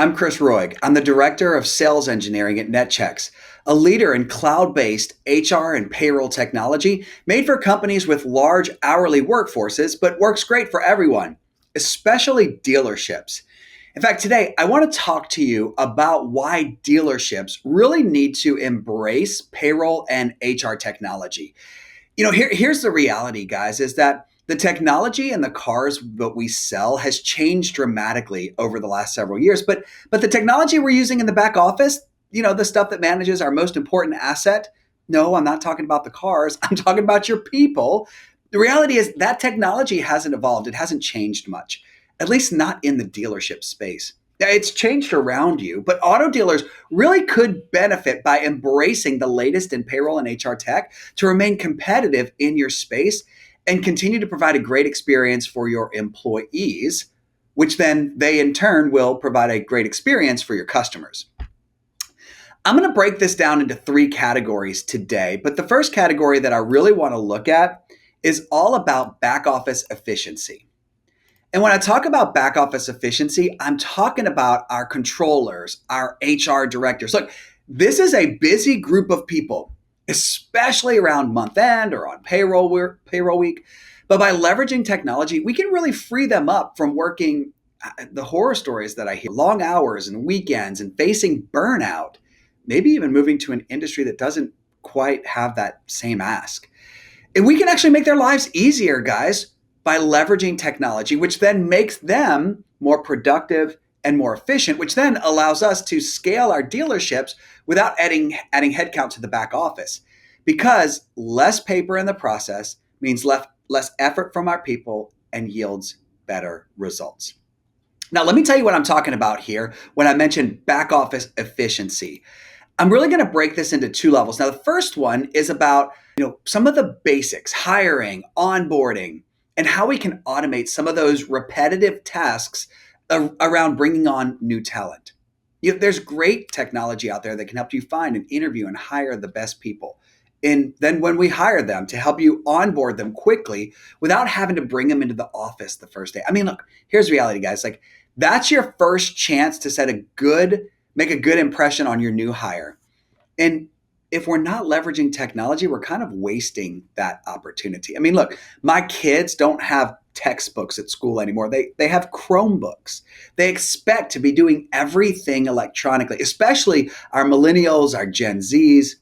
I'm Chris Roig. I'm the Director of Sales Engineering at Netchex, a leader in cloud-based HR and payroll technology made for companies with large hourly workforces, but works great for everyone, especially dealerships. In fact, today I want to talk to you about why dealerships really need to embrace payroll and HR technology. Here's the reality, guys, is that the technology and the cars that we sell has changed dramatically over the last several years. But the technology we're using in the back office, the stuff that manages our most important asset, no, I'm not talking about the cars. I'm talking about your people. The reality is that technology hasn't evolved. It hasn't changed much, at least not in the dealership space. Now, it's changed around you, but auto dealers really could benefit by embracing the latest in payroll and HR tech to remain competitive in your space and continue to provide a great experience for your employees, which then they in turn will provide a great experience for your customers. I'm going to break this down into three categories today, but the first category that I really want to look at is all about back office efficiency. And when I talk about back office efficiency, I'm talking about our controllers, our HR directors. Look, this is a busy group of people, especially around month end or on payroll week. But by leveraging technology, we can really free them up from working the horror stories that I hear, long hours and weekends and facing burnout, maybe even moving to an industry that doesn't quite have that same ask. And we can actually make their lives easier, guys, by leveraging technology, which then makes them more productive and more efficient, which then allows us to scale our dealerships without adding headcount to the back office. Because less paper in the process means less effort from our people and yields better results. Now, let me tell you what I'm talking about here when I mention back office efficiency. I'm really going to break this into two levels. Now, the first one is about some of the basics, hiring, onboarding, and how we can automate some of those repetitive tasks around bringing on new talent. There's great technology out there that can help you find and interview and hire the best people. And then when we hire them, to help you onboard them quickly without having to bring them into the office the first day. I mean, look, here's the reality, guys. Like, that's your first chance to make a good impression on your new hire. And if we're not leveraging technology, we're kind of wasting that opportunity. I mean, look, my kids don't have textbooks at school anymore. They have Chromebooks. They expect to be doing everything electronically, especially our millennials, our Gen Zs.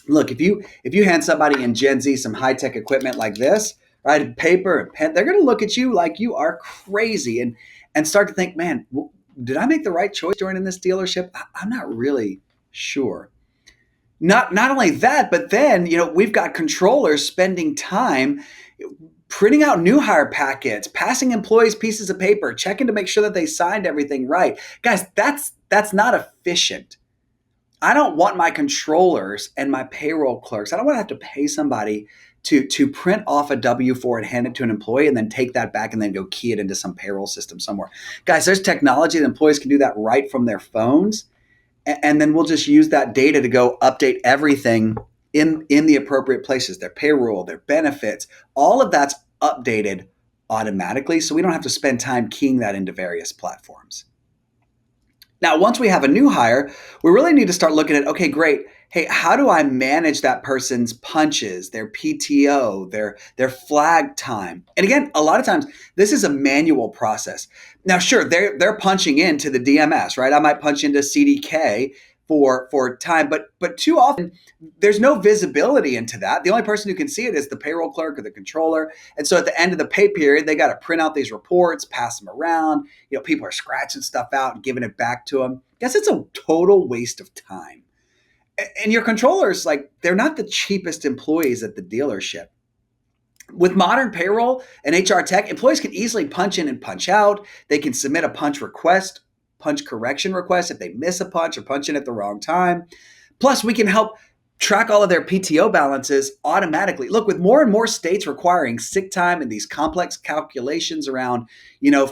Look, if you hand somebody in Gen Z some high-tech equipment like this, right, paper and pen, they're going to look at you like you are crazy and start to think, man, did I make the right choice joining this dealership? I'm not really sure. Not only that, but then, we've got controllers spending time printing out new hire packets, passing employees pieces of paper, checking to make sure that they signed everything right. Guys, that's not efficient. I don't want my controllers and my payroll clerks, I don't want to have to pay somebody to print off a W-4 and hand it to an employee and then take that back and then go key it into some payroll system somewhere. Guys, there's technology that employees can do that right from their phones. And then we'll just use that data to go update everything in the appropriate places, their payroll, their benefits, all of that's updated automatically. So we don't have to spend time keying that into various platforms. Now, once we have a new hire, we really need to start looking at, okay, great. Hey, how do I manage that person's punches, their PTO, their flag time? And again, a lot of times this is a manual process. Now, sure, they're punching into the DMS, right? I might punch into CDK for time, but too often there's no visibility into that. The only person who can see it is the payroll clerk or the controller. And so at the end of the pay period, they got to print out these reports, pass them around. People are scratching stuff out and giving it back to them. Guess it's a total waste of time. And your controllers, they're not the cheapest employees at the dealership. With modern payroll and HR tech, employees can easily punch in and punch out. They can submit a punch correction request if they miss a punch or punch in at the wrong time. Plus, we can help track all of their PTO balances automatically. Look, with more and more states requiring sick time and these complex calculations around,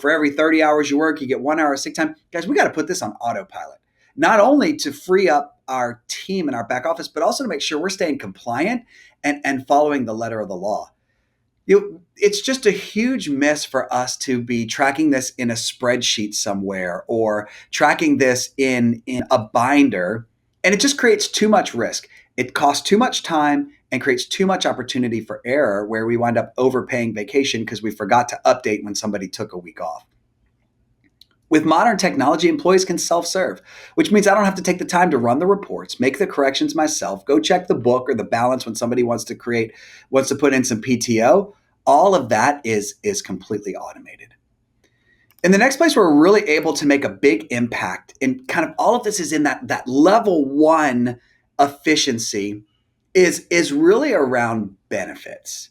for every 30 hours you work, you get 1 hour of sick time. Guys, we got to put this on autopilot, not only to free up our team and our back office, but also to make sure we're staying compliant and following the letter of the law. It's just a huge miss for us to be tracking this in a spreadsheet somewhere or tracking this in a binder. And it just creates too much risk. It costs too much time and creates too much opportunity for error where we wind up overpaying vacation because we forgot to update when somebody took a week off. With modern technology, employees can self serve, which means I don't have to take the time to run the reports, make the corrections myself, go check the book or the balance when somebody wants to put in some PTO. All of that is completely automated. And the next place where we're really able to make a big impact, and kind of all of this is in that level one efficiency, is really around benefits.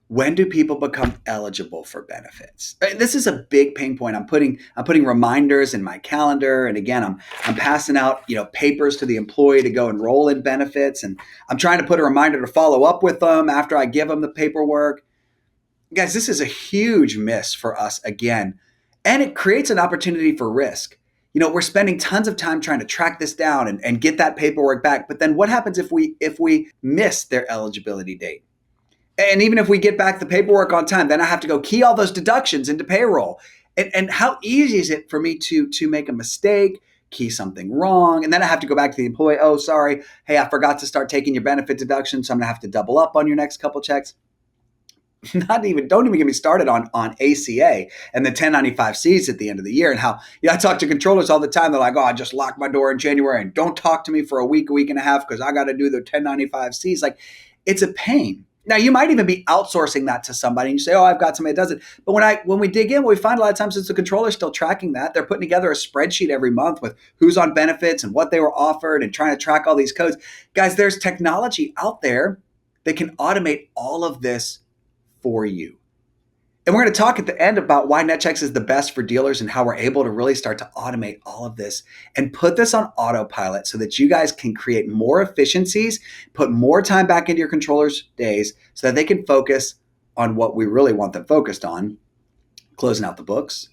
When do people become eligible for benefits? This is a big pain point. I'm putting reminders in my calendar, and again, I'm passing out papers to the employee to go enroll in benefits, and I'm trying to put a reminder to follow up with them after I give them the paperwork. Guys, this is a huge miss for us again, and it creates an opportunity for risk. We're spending tons of time trying to track this down and get that paperwork back, but then what happens if we miss their eligibility date? And even if we get back the paperwork on time, then I have to go key all those deductions into payroll. And how easy is it for me to make a mistake, key something wrong, and then I have to go back to the employee, oh, sorry, hey, I forgot to start taking your benefit deduction, so I'm gonna have to double up on your next couple checks. Don't even get me started on ACA and the 1095Cs at the end of the year, and how I talk to controllers all the time. They're like, oh, I just locked my door in January and don't talk to me for a week and a half because I got to do the 1095Cs. Like, it's a pain. Now, you might even be outsourcing that to somebody and you say, oh, I've got somebody that does it. But when we dig in, what we find a lot of times is the controller's still tracking that. They're putting together a spreadsheet every month with who's on benefits and what they were offered and trying to track all these codes. Guys, there's technology out there that can automate all of this for you. And we're going to talk at the end about why Netchex is the best for dealers and how we're able to really start to automate all of this and put this on autopilot so that you guys can create more efficiencies, put more time back into your controllers' days so that they can focus on what we really want them focused on: closing out the books,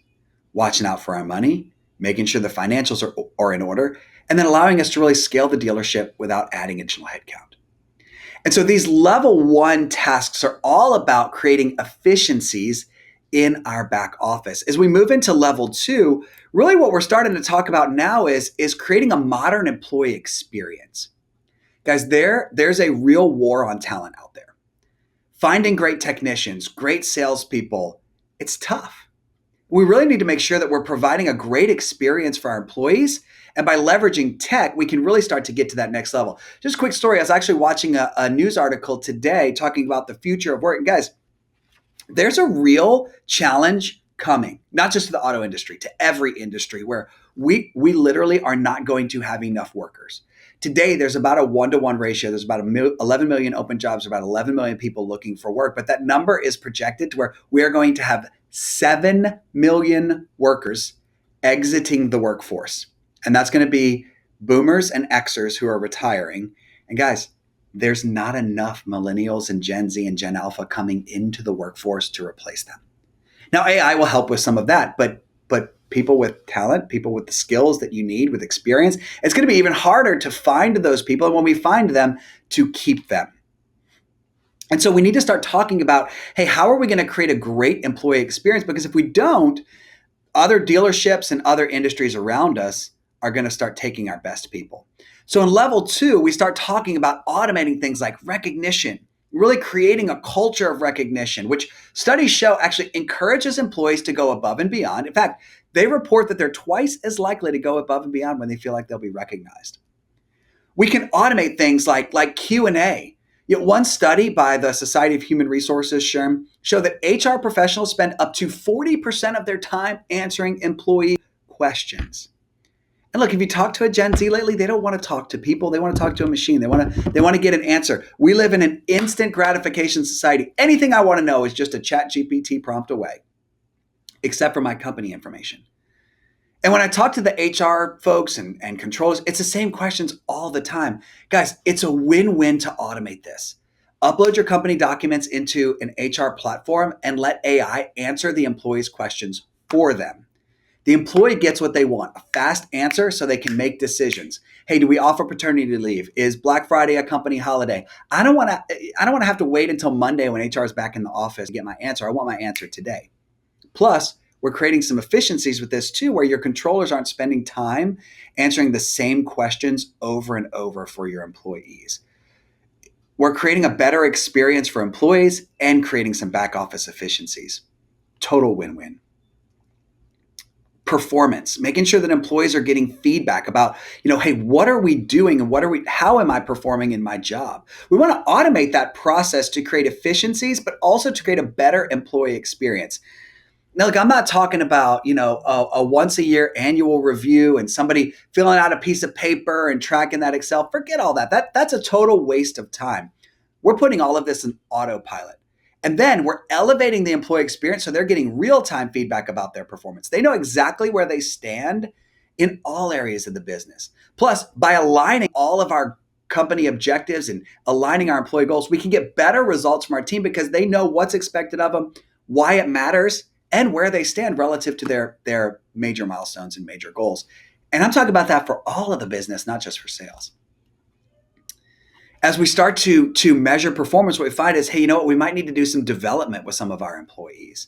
watching out for our money, making sure the financials are in order, and then allowing us to really scale the dealership without adding additional headcount. And so these level one tasks are all about creating efficiencies in our back office. As we move into level two, really what we're starting to talk about now is creating a modern employee experience. Guys, there's a real war on talent out there. Finding great technicians, great salespeople, it's tough. We really need to make sure that we're providing a great experience for our employees. And by leveraging tech, we can really start to get to that next level. Just a quick story. I was actually watching a news article today talking about the future of work. And guys, there's a real challenge coming, not just to the auto industry, to every industry, where we literally are not going to have enough workers. Today, there's about a 1-to-1 ratio. There's about 11 million open jobs, about 11 million people looking for work. But that number is projected to where we are going to have 7 million workers exiting the workforce. And that's going to be boomers and Xers who are retiring. And guys, there's not enough millennials and Gen Z and Gen Alpha coming into the workforce to replace them. Now, AI will help with some of that, but people with talent, people with the skills that you need, with experience, it's going to be even harder to find those people. And when we find them, to keep them. And so we need to start talking about, hey, how are we going to create a great employee experience? Because if we don't, other dealerships and other industries around us are going to start taking our best people. So in level two, we start talking about automating things like recognition, really creating a culture of recognition, which studies show actually encourages employees to go above and beyond. In fact, they report that they're twice as likely to go above and beyond when they feel like they'll be recognized. We can automate things like Q&A. One study by the Society of Human Resources, SHRM, showed that HR professionals spend up to 40% of their time answering employee questions. And look, if you talk to a Gen Z lately, they don't want to talk to people. They want to talk to a machine. They want to get an answer. We live in an instant gratification society. Anything I want to know is just a ChatGPT prompt away, except for my company information. And when I talk to the HR folks and controllers, it's the same questions all the time. Guys, it's a win-win to automate this. Upload your company documents into an HR platform and let AI answer the employees' questions for them. The employee gets what they want, a fast answer so they can make decisions. Hey, do we offer paternity leave? Is Black Friday a company holiday? I don't want to have to wait until Monday when HR is back in the office to get my answer. I want my answer today. Plus, we're creating some efficiencies with this too, where your controllers aren't spending time answering the same questions over and over for your employees. We're creating a better experience for employees and creating some back office efficiencies. Total win-win. Performance, making sure that employees are getting feedback about, hey, what are we doing and how am I performing in my job? We want to automate that process to create efficiencies, but also to create a better employee experience. Now, look, I'm not talking about, a once a year annual review and somebody filling out a piece of paper and tracking that Excel. Forget all that. That's a total waste of time. We're putting all of this in autopilot. And then we're elevating the employee experience so they're getting real-time feedback about their performance. They know exactly where they stand in all areas of the business. Plus, by aligning all of our company objectives and aligning our employee goals, we can get better results from our team because they know what's expected of them, why it matters, and where they stand relative to their major milestones and major goals. And I'm talking about that for all of the business, not just for sales. As we start to measure performance, what we find is, hey, you know what? We might need to do some development with some of our employees.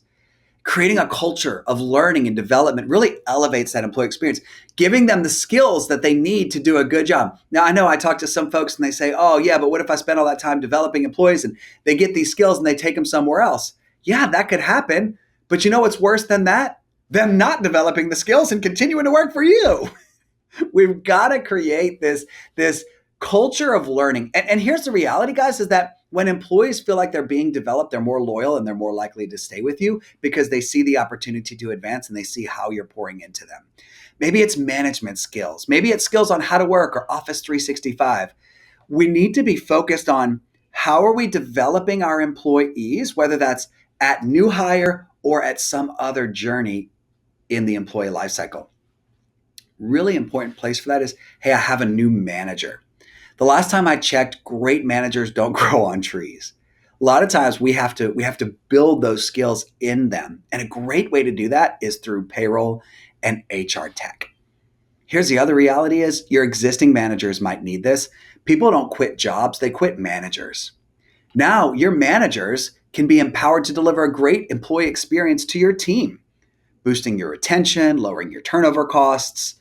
Creating a culture of learning and development really elevates that employee experience, giving them the skills that they need to do a good job. Now, I know I talk to some folks and they say, oh, yeah, but what if I spend all that time developing employees and they get these skills and they take them somewhere else? Yeah, that could happen. But you know what's worse than that? Them not developing the skills and continuing to work for you. We've got to create this culture of learning. And here's the reality, guys, is that when employees feel like they're being developed, they're more loyal and they're more likely to stay with you because they see the opportunity to advance and they see how you're pouring into them. Maybe it's management skills. Maybe it's skills on how to work or Office 365. We need to be focused on how are we developing our employees, whether that's at new hire or at some other journey in the employee lifecycle. Really important place for that is, hey, I have a new manager. The last time I checked, great managers don't grow on trees. A lot of times we have to build those skills in them. And a great way to do that is through payroll and HR tech. Here's the other reality is your existing managers might need this. People don't quit jobs, they quit managers. Now your managers can be empowered to deliver a great employee experience to your team, boosting your retention, lowering your turnover costs,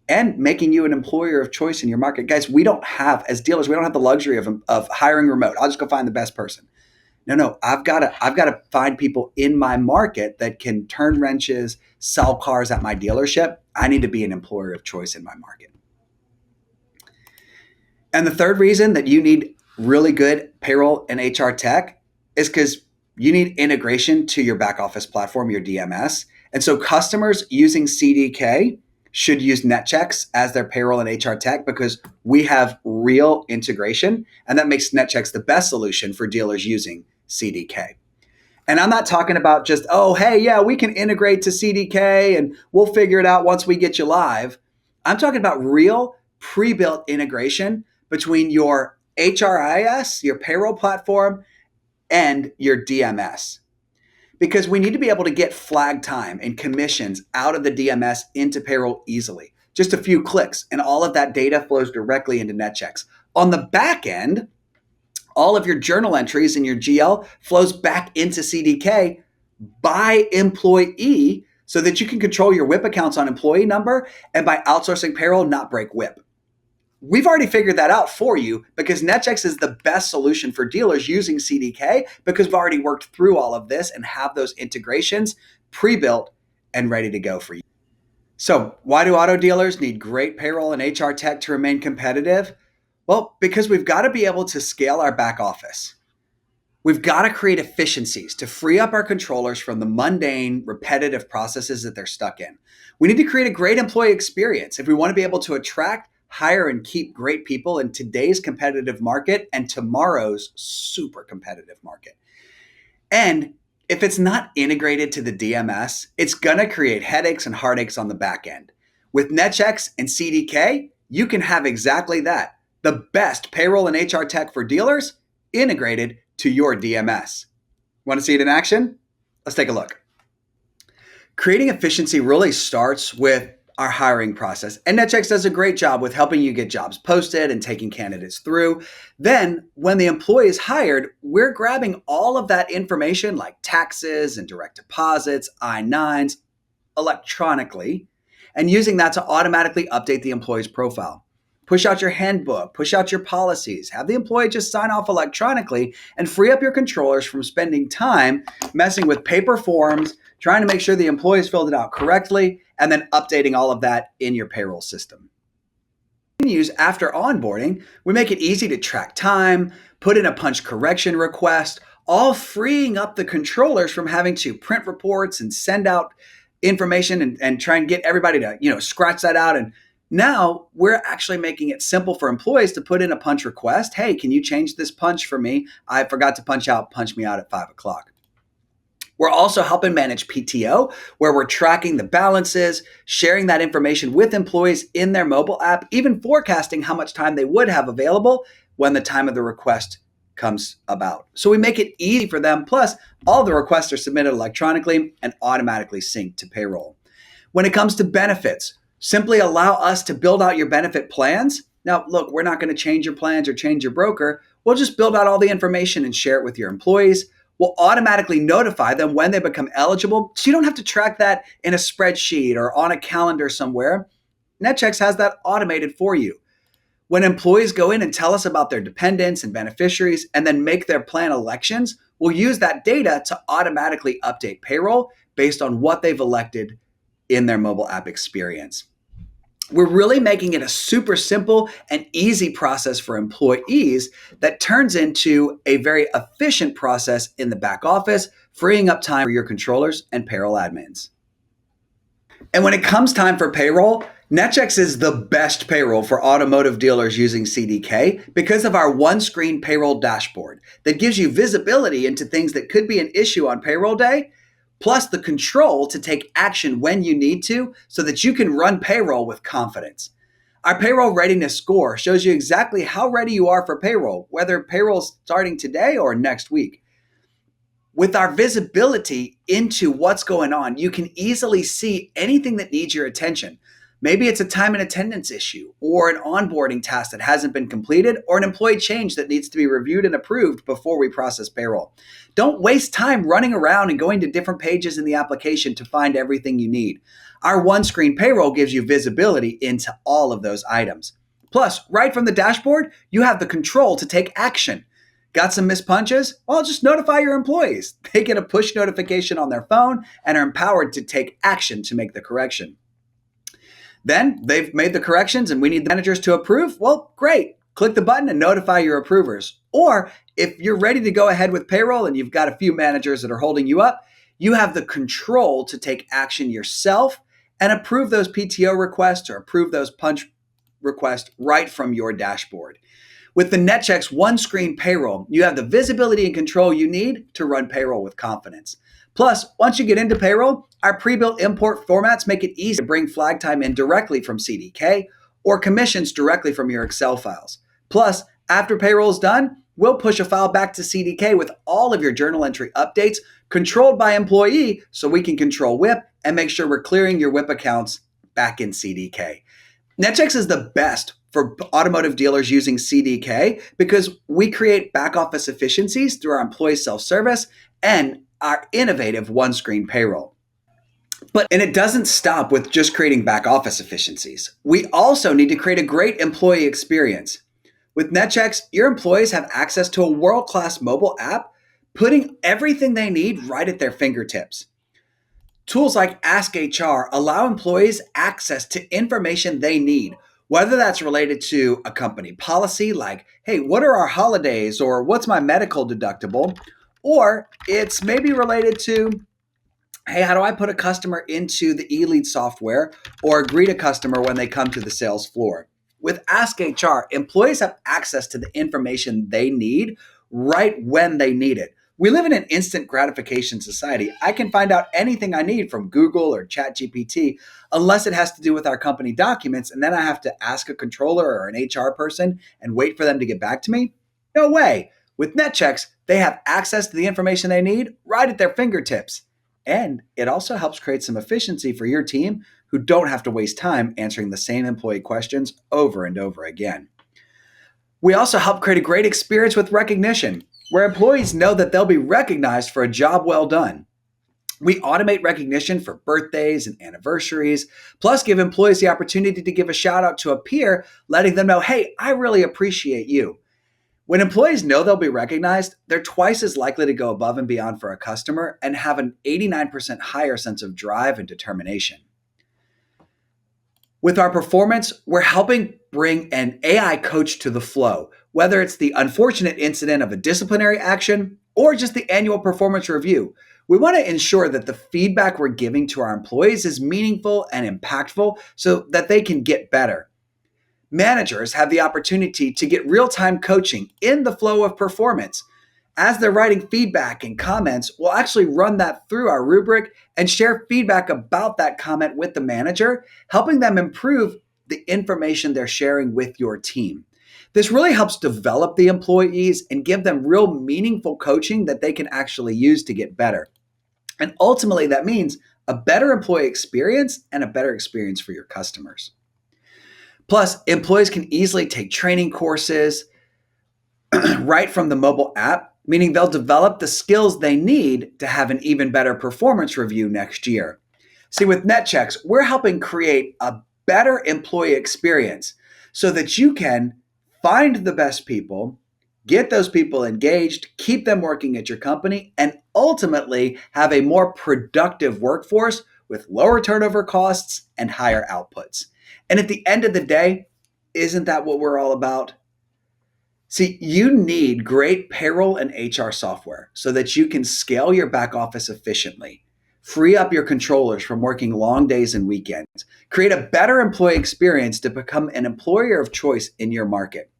and making you an employer of choice in your market. Guys, as dealers, we don't have the luxury of hiring remote. I'll just go find the best person. No, I've got to find people in my market that can turn wrenches, sell cars at my dealership. I need to be an employer of choice in my market. And the third reason that you need really good payroll and HR tech is because you need integration to your back office platform, your DMS. And so customers using CDK should use Netchex as their payroll and HR tech because we have real integration, and that makes Netchex the best solution for dealers using CDK. And I'm not talking about just, oh, hey, yeah, we can integrate to CDK and we'll figure it out once we get you live. I'm talking about real pre-built integration between your HRIS, your payroll platform, and your DMS. Because we need to be able to get flag time and commissions out of the DMS into payroll easily. Just a few clicks, and all of that data flows directly into Netchex. On the back end, all of your journal entries in your GL flows back into CDK by employee so that you can control your WIP accounts on employee number and by outsourcing payroll, not break WIP. We've already figured that out for you because Netchex is the best solution for dealers using CDK because we've already worked through all of this and have those integrations pre-built and ready to go for you. So why do auto dealers need great payroll and HR tech to remain competitive? Well, because we've got to be able to scale our back office. We've got to create efficiencies to free up our controllers from the mundane, repetitive processes that they're stuck in. We need to create a great employee experience if we want to be able to attract, hire, and keep great people in today's competitive market and tomorrow's super competitive market. And if it's not integrated to the DMS, it's going to create headaches and heartaches on the back end. With Netchex and CDK, you can have exactly that. The best payroll and HR tech for dealers integrated to your DMS. Want to see it in action? Let's take a look. Creating efficiency really starts with our hiring process. And Netchex does a great job with helping you get jobs posted and taking candidates through. Then, when the employee is hired, we're grabbing all of that information like taxes and direct deposits, I-9s, electronically, and using that to automatically update the employee's profile. Push out your handbook, push out your policies, have the employee just sign off electronically, and free up your controllers from spending time messing with paper forms, trying to make sure the employees filled it out correctly, and then updating all of that in your payroll system. Use after onboarding, we make it easy to track time, put in a punch correction request, all freeing up the controllers from having to print reports and send out information and try and get everybody to scratch that out. And now we're actually making it simple for employees to put in a punch request. Hey, can you change this punch for me? I forgot to punch me out at 5 o'clock. We're also helping manage PTO, where we're tracking the balances, sharing that information with employees in their mobile app, even forecasting how much time they would have available when the time of the request comes about. So we make it easy for them. Plus, all the requests are submitted electronically and automatically synced to payroll. When it comes to benefits, simply allow us to build out your benefit plans. Now, look, we're not going to change your plans or change your broker. We'll just build out all the information and share it with your employees. We'll automatically notify them when they become eligible, so you don't have to track that in a spreadsheet or on a calendar somewhere. Netchex has that automated for you. When employees go in and tell us about their dependents and beneficiaries and then make their plan elections, we'll use that data to automatically update payroll based on what they've elected in their mobile app experience. We're really making it a super simple and easy process for employees that turns into a very efficient process in the back office, freeing up time for your controllers and payroll admins. And when it comes time for payroll, Netchex is the best payroll for automotive dealers using CDK because of our one-screen payroll dashboard that gives you visibility into things that could be an issue on payroll day, plus the control to take action when you need to so that you can run payroll with confidence. Our payroll readiness score shows you exactly how ready you are for payroll, whether payroll's starting today or next week. With our visibility into what's going on, you can easily see anything that needs your attention. Maybe it's a time and attendance issue, or an onboarding task that hasn't been completed, or an employee change that needs to be reviewed and approved before we process payroll. Don't waste time running around and going to different pages in the application to find everything you need. Our one-screen payroll gives you visibility into all of those items. Plus, right from the dashboard, you have the control to take action. Got some missed punches? Well, just notify your employees. They get a push notification on their phone and are empowered to take action to make the correction. Then they've made the corrections and we need the managers to approve. Well, great. Click the button and notify your approvers. Or if you're ready to go ahead with payroll and you've got a few managers that are holding you up, you have the control to take action yourself and approve those PTO requests or approve those punch requests right from your dashboard. With the Netchex one-screen payroll, you have the visibility and control you need to run payroll with confidence. Plus, once you get into payroll, our pre-built import formats make it easy to bring flag time in directly from CDK or commissions directly from your Excel files. Plus, after payroll is done, we'll push a file back to CDK with all of your journal entry updates controlled by employee so we can control WIP and make sure we're clearing your WIP accounts back in CDK. Netchex is the best for automotive dealers using CDK because we create back office efficiencies through our employee self-service and our innovative one-screen payroll. And it doesn't stop with just creating back office efficiencies. We also need to create a great employee experience. With Netchex, your employees have access to a world-class mobile app, putting everything they need right at their fingertips. Tools like Ask HR allow employees access to information they need, whether that's related to a company policy like, hey, what are our holidays or what's my medical deductible? Or it's maybe related to, hey, how do I put a customer into the eLead software or greet a customer when they come to the sales floor? With Ask HR, employees have access to the information they need right when they need it. We live in an instant gratification society. I can find out anything I need from Google or ChatGPT unless it has to do with our company documents, and then I have to ask a controller or an HR person and wait for them to get back to me? No way. With Netchex, they have access to the information they need right at their fingertips. And it also helps create some efficiency for your team who don't have to waste time answering the same employee questions over and over again. We also help create a great experience with recognition, where employees know that they'll be recognized for a job well done. We automate recognition for birthdays and anniversaries, plus give employees the opportunity to give a shout out to a peer, letting them know, hey, I really appreciate you. When employees know they'll be recognized, they're twice as likely to go above and beyond for a customer and have an 89% higher sense of drive and determination. With our performance, we're helping bring an AI coach to the flow, whether it's the unfortunate incident of a disciplinary action or just the annual performance review. We want to ensure that the feedback we're giving to our employees is meaningful and impactful so that they can get better. Managers have the opportunity to get real-time coaching in the flow of performance. As they're writing feedback and comments, we'll actually run that through our rubric and share feedback about that comment with the manager, helping them improve the information they're sharing with your team. This really helps develop the employees and give them real meaningful coaching that they can actually use to get better. And ultimately, that means a better employee experience and a better experience for your customers. Plus, employees can easily take training courses right from the mobile app, meaning they'll develop the skills they need to have an even better performance review next year. See, with Netchex, we're helping create a better employee experience so that you can find the best people, get those people engaged, keep them working at your company, and ultimately have a more productive workforce with lower turnover costs and higher outputs. And at the end of the day, isn't that what we're all about? See, you need great payroll and HR software so that you can scale your back office efficiently, free up your controllers from working long days and weekends, create a better employee experience to become an employer of choice in your market.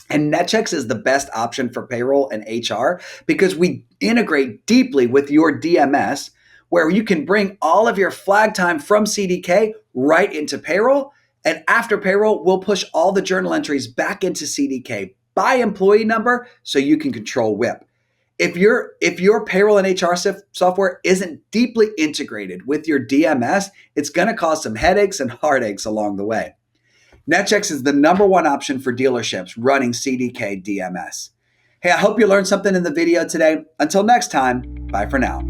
And Netchex is the best option for payroll and HR because we integrate deeply with your DMS, where you can bring all of your flag time from CDK right into payroll. And after payroll, we'll push all the journal entries back into CDK by employee number so you can control WIP. If your payroll and HR software isn't deeply integrated with your DMS, it's going to cause some headaches and heartaches along the way. Netchex is the number one option for dealerships running CDK DMS. Hey, I hope you learned something in the video today. Until next time, bye for now.